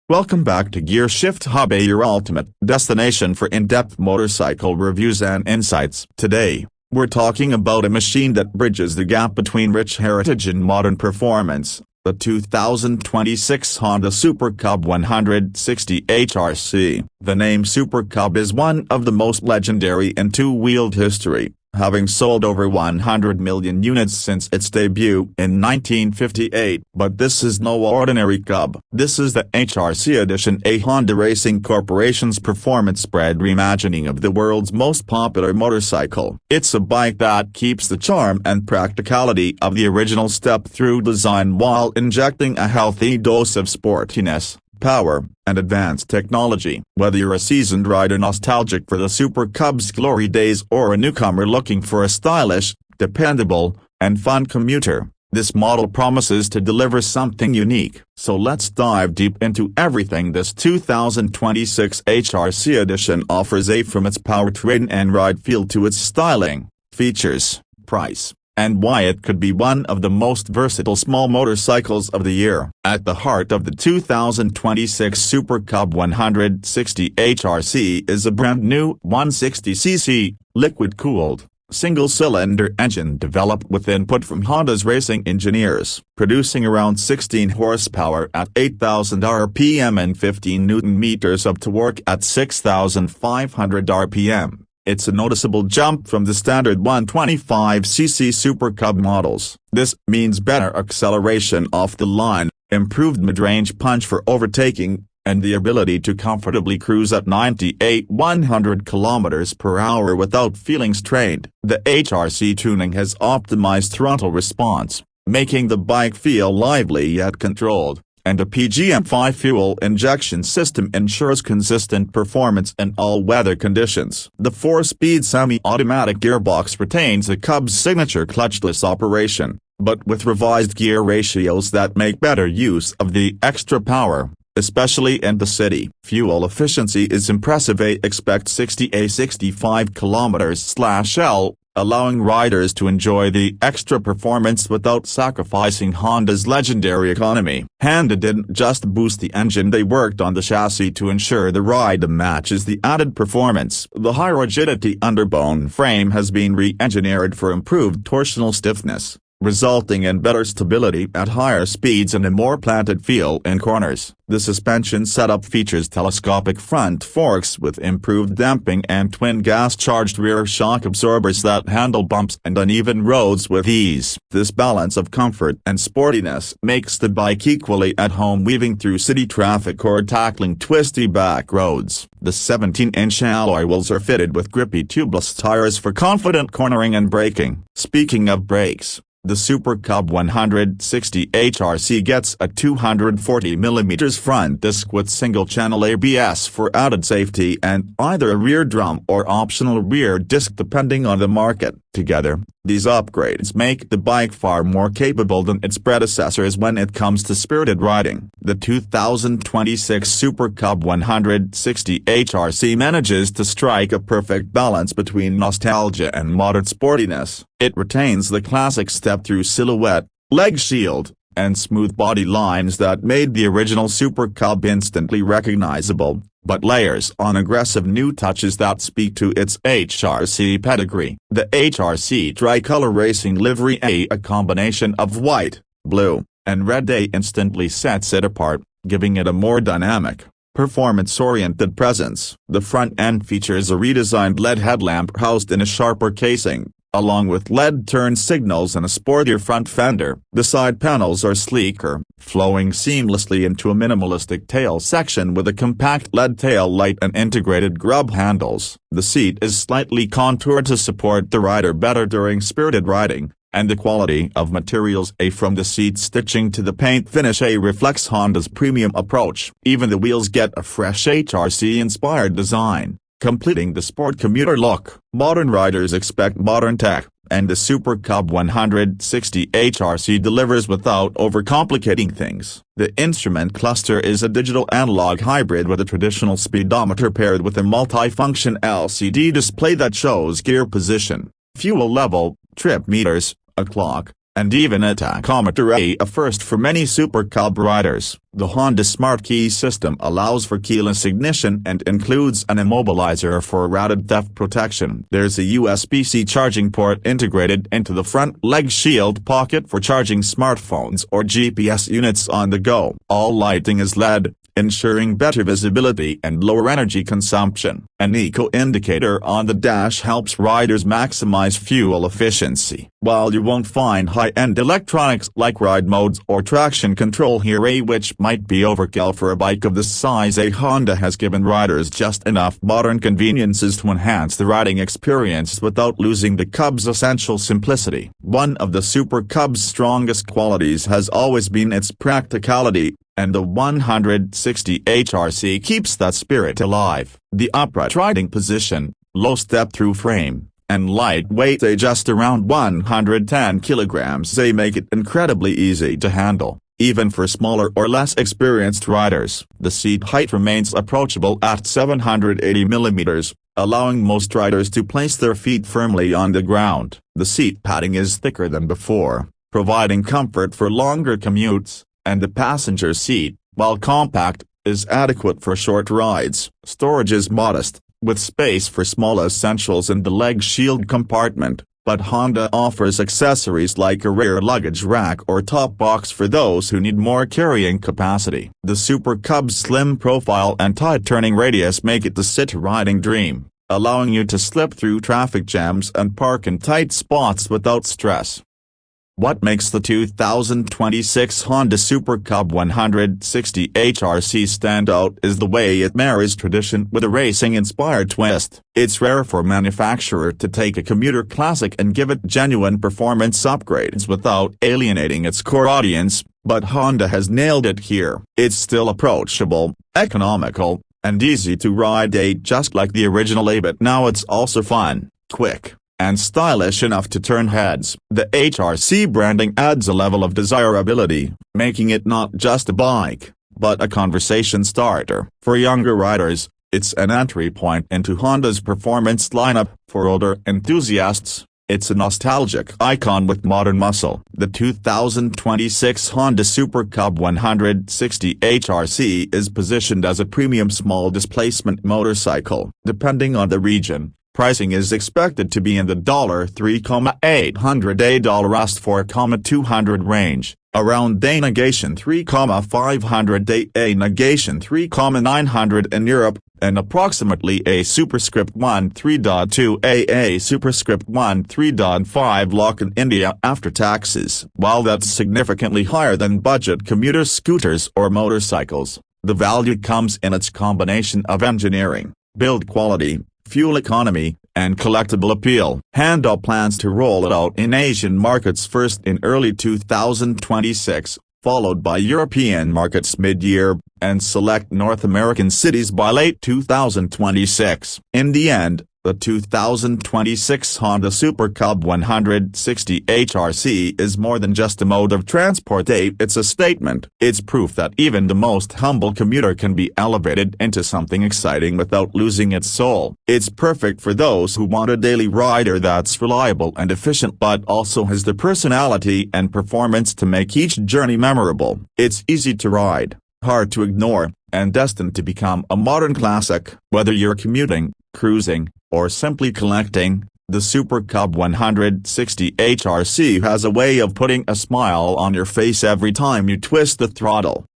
Welcome back to Gear Shift Hub, your ultimate destination for in-depth motorcycle reviews and insights. Today, we're talking about a machine that bridges the gap between rich heritage and modern performance, the 2026 Honda Super Cub 160 HRC. The name Super Cub is one of the most legendary in two-wheeled history, having sold over 100 million units since its debut in 1958. But this is no ordinary Cub. This is the HRC edition, a Honda Racing Corporation's performance-bred reimagining of the world's most popular motorcycle. It's a bike that keeps the charm and practicality of the original step-through design while injecting a healthy dose of sportiness, power, and advanced technology. Whether you're a seasoned rider nostalgic for the Super Cub's glory days or a newcomer looking for a stylish, dependable, and fun commuter, this model promises to deliver something unique. So let's dive deep into everything this 2026 HRC edition offers, from its powertrain and ride feel to its styling, features, price, and why it could be one of the most versatile small motorcycles of the year. At the heart of the 2026 Super Cub 160 HRC is a brand new 160cc, liquid-cooled, single-cylinder engine developed with input from Honda's racing engineers, producing around 16 horsepower at 8,000 RPM and 15 Nm of torque at 6,500 RPM. It's a noticeable jump from the standard 125cc Super Cub models. This means better acceleration off the line, improved mid-range punch for overtaking, and the ability to comfortably cruise at 98-100 km/h without feeling strained. The HRC tuning has optimized throttle response, making the bike feel lively yet controlled, and a PGM-5 fuel injection system ensures consistent performance in all weather conditions. The 4-speed semi-automatic gearbox retains the Cub's signature clutchless operation, but with revised gear ratios that make better use of the extra power, especially in the city. Fuel efficiency is impressive. Expect 60-65 km/L, allowing riders to enjoy the extra performance without sacrificing Honda's legendary economy. Honda didn't just boost the engine, they worked on the chassis to ensure the ride matches the added performance. The high-rigidity underbone frame has been re-engineered for improved torsional stiffness, resulting in better stability at higher speeds and a more planted feel in corners. The suspension setup features telescopic front forks with improved damping and twin gas-charged rear shock absorbers that handle bumps and uneven roads with ease. This balance of comfort and sportiness makes the bike equally at home weaving through city traffic or tackling twisty back roads. The 17-inch alloy wheels are fitted with grippy tubeless tires for confident cornering and braking. Speaking of brakes, the Super Cub 160 HRC gets a 240mm front disc with single-channel ABS for added safety and either a rear drum or optional rear disc depending on the market. Together, these upgrades make the bike far more capable than its predecessors when it comes to spirited riding. The 2026 Super Cub 160 HRC manages to strike a perfect balance between nostalgia and modern sportiness. It retains the classic step-through silhouette, leg shield, and smooth body lines that made the original Super Cub instantly recognizable, but layers on aggressive new touches that speak to its HRC pedigree. The HRC tricolor racing livery, a combination of white, blue, and red, instantly sets it apart, giving it a more dynamic, performance-oriented presence. The front end features a redesigned LED headlamp housed in a sharper casing, along with LED turn signals and a sportier front fender. The side panels are sleeker, flowing seamlessly into a minimalistic tail section with a compact LED tail light and integrated grub handles. The seat is slightly contoured to support the rider better during spirited riding, and the quality of materials, from the seat stitching to the paint finish, reflects Honda's premium approach. Even the wheels get a fresh HRC-inspired design, completing the sport commuter look. Modern riders expect modern tech, and the Super Cub 160 HRC delivers without overcomplicating things. The instrument cluster is a digital analog hybrid with a traditional speedometer paired with a multi-function LCD display that shows gear position, fuel level, trip meters, a clock, and even a tachometer, a first for many Super Cub riders. The Honda Smart Key system allows for keyless ignition and includes an immobilizer for routed theft protection. There's a USB-C charging port integrated into the front leg shield pocket for charging smartphones or GPS units on the go. All lighting is LED, ensuring better visibility and lower energy consumption. An eco indicator on the dash helps riders maximize fuel efficiency. While you won't find high-end electronics like ride modes or traction control here, which might be overkill for a bike of this size, Honda has given riders just enough modern conveniences to enhance the riding experience without losing the Cub's essential simplicity. One of the Super Cub's strongest qualities has always been its practicality, and the 160 HRC keeps that spirit alive. The upright riding position, low step-through frame, and lightweight, just around 110 kilograms, they make it incredibly easy to handle, even for smaller or less experienced riders. The seat height remains approachable at 780 millimeters, allowing most riders to place their feet firmly on the ground. The seat padding is thicker than before, providing comfort for longer commutes, and the passenger seat, while compact, is adequate for short rides. Storage is modest, with space for small essentials in the leg shield compartment, but Honda offers accessories like a rear luggage rack or top box for those who need more carrying capacity. The Super Cub's slim profile and tight turning radius make it the city riding dream, allowing you to slip through traffic jams and park in tight spots without stress. What makes the 2026 Honda Super Cub 160 HRC stand out is the way it marries tradition with a racing-inspired twist. It's rare for a manufacturer to take a commuter classic and give it genuine performance upgrades without alienating its core audience, but Honda has nailed it here. It's still approachable, economical, and easy to ride, just like the original, but now it's also fun, quick, and stylish enough to turn heads. The HRC branding adds a level of desirability, making it not just a bike, but a conversation starter. For younger riders, it's an entry point into Honda's performance lineup. For older enthusiasts, it's a nostalgic icon with modern muscle. The 2026 Honda Super Cub 160 HRC is positioned as a premium small displacement motorcycle. Depending on the region, pricing is expected to be in the $3,800 $4,200 range, around negation $3,500 negation $3,900 in Europe, and approximately a superscript 1 3.2 a superscript 1 3.5 lakh in India after taxes. While that's significantly higher than budget commuter scooters or motorcycles, the value comes in its combination of engineering, build quality, fuel economy, and collectible appeal. Honda plans to roll it out in Asian markets first in early 2026, followed by European markets mid-year, and select North American cities by late 2026. In the end, the 2026 Honda Super Cub 160 HRC is more than just a mode of transport, it's a statement. It's proof that even the most humble commuter can be elevated into something exciting without losing its soul. It's perfect for those who want a daily rider that's reliable and efficient but also has the personality and performance to make each journey memorable. It's easy to ride, hard to ignore, and destined to become a modern classic. Whether you're commuting, cruising, or simply collecting, the Super Cub 160 HRC has a way of putting a smile on your face every time you twist the throttle.